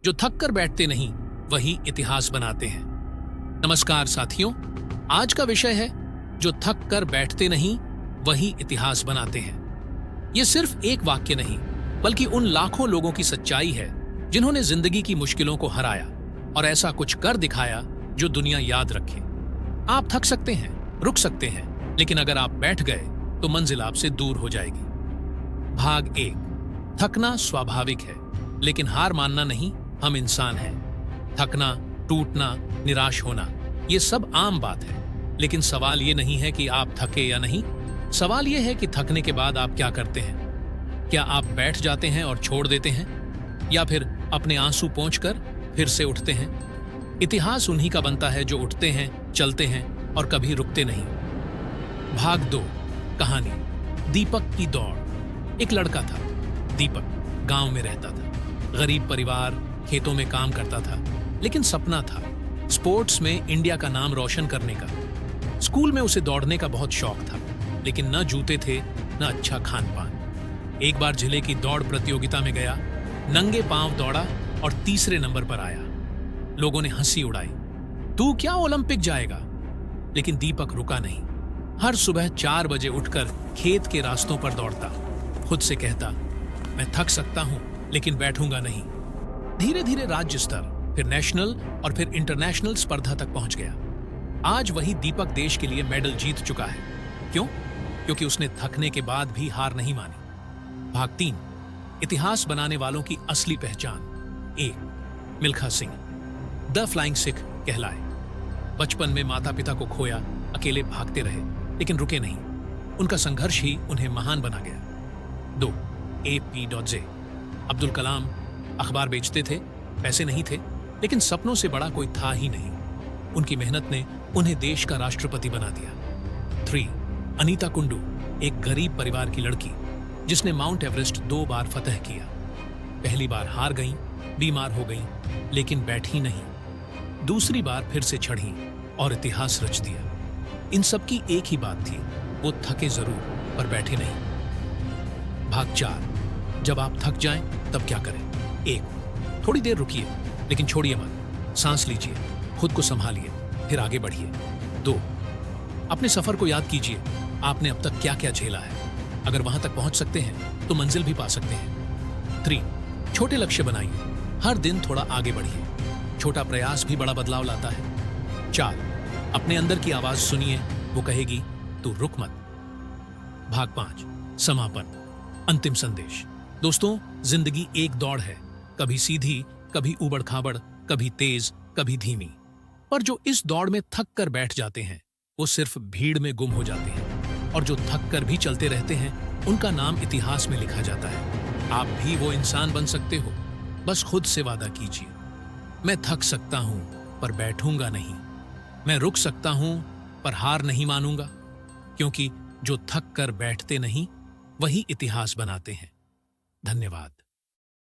जो थक कर बैठते नहीं वही इतिहास बनाते हैं। नमस्कार साथियों, आज का विषय है जो थक कर बैठते नहीं वही इतिहास बनाते हैं। ये सिर्फ एक वाक्य नहीं बल्कि उन लाखों लोगों की सच्चाई है जिन्होंने जिंदगी की मुश्किलों को हराया और ऐसा कुछ कर दिखाया जो दुनिया याद रखे। आप थक सकते हैं, रुक सकते हैं, लेकिन अगर आप बैठ गए तो मंजिल आपसे दूर हो जाएगी। भाग 1। थकना स्वाभाविक है, लेकिन हार मानना नहीं। हम इंसान हैं। थकना, टूटना, निराश होना, ये सब आम बात है। लेकिन सवाल ये नहीं है कि आप थके या नहीं। सवाल ये है कि थकने के बाद आप क्या करते हैं। क्या आप बैठ जाते हैं और छोड़ देते हैं, या फिर अपने आंसू पोंछकर फिर से उठते हैं। इतिहास उन्हीं का बनता है जो उठते हैं, चलते हैं और कभी रुकते नहीं। भाग 2। कहानी दीपक की दौड़। एक लड़का था दीपक, गांव में रहता था। गरीब परिवार, खेतों में काम करता था, लेकिन सपना था स्पोर्ट्स में इंडिया का नाम रोशन करने का। स्कूल में उसे दौड़ने का बहुत शौक था, लेकिन न जूते थे न अच्छा खान पान। एक बार जिले की दौड़ प्रतियोगिता में गया, नंगे पांव दौड़ा और तीसरे नंबर पर आया। लोगों ने हंसी उड़ाई, तू क्या ओलंपिक जाएगा। लेकिन दीपक रुका नहीं। हर सुबह 4 बजे उठकर खेत के रास्तों पर दौड़ता। खुद से कहता, मैं थक सकता हूं लेकिन बैठूंगा नहीं। धीरे धीरे राज्य स्तर, फिर नेशनल और फिर इंटरनेशनल स्पर्धा तक पहुंच गया। आज वही दीपक देश के लिए मेडल जीत चुका है। क्यों? क्योंकि उसने थकने के बाद भी हार नहीं मानी। भाग 3। इतिहास बनाने वालों की असली पहचान। 1। मिल्खा सिंह द फ्लाइंग सिख कहलाए। बचपन में माता पिता को खोया, अकेले भागते रहे, लेकिन रुके नहीं। उनका संघर्ष ही उन्हें महान बना गया। 2। APJ अब्दुल कलाम अखबार बेचते थे, पैसे नहीं थे, लेकिन सपनों से बड़ा कोई था ही नहीं। उनकी मेहनत ने उन्हें देश का राष्ट्रपति बना दिया। 3। अनीता कुंडू एक गरीब परिवार की लड़की जिसने माउंट एवरेस्ट 2 बार फतह किया। पहली बार हार गई, बीमार हो गई, लेकिन बैठी नहीं। दूसरी बार फिर से चढ़ी और इतिहास रच दिया। इन सब की एक ही बात थी, वो थके जरूर पर बैठे नहीं। भाग 4। जब आप थक जाएं तब क्या करें। 1। थोड़ी देर रुकिए, लेकिन छोड़िए मत। सांस लीजिए, खुद को संभालिए, फिर आगे बढ़िए। 2। अपने सफर को याद कीजिए, आपने अब तक क्या क्या झेला है। अगर वहां तक पहुंच सकते हैं तो मंजिल भी पा सकते हैं। 3। छोटे लक्ष्य बनाइए, हर दिन थोड़ा आगे बढ़िए। छोटा प्रयास भी बड़ा बदलाव लाता है। 4। अपने अंदर की आवाज सुनिए, वो कहेगी तू रुक मत। भाग 5। समापन, अंतिम संदेश। दोस्तों, जिंदगी एक दौड़ है, कभी सीधी, कभी उबड़ खाबड़, कभी तेज, कभी धीमी। पर जो इस दौड़ में थक कर बैठ जाते हैं वो सिर्फ भीड़ में गुम हो जाते हैं, और जो थक कर भी चलते रहते हैं उनका नाम इतिहास में लिखा जाता है। आप भी वो इंसान बन सकते हो, बस खुद से वादा कीजिए, मैं थक सकता हूं पर बैठूंगा नहीं। मैं रुक सकता हूं पर हार नहीं मानूंगा, क्योंकि जो थक कर बैठते नहीं वही इतिहास बनाते हैं। धन्यवाद।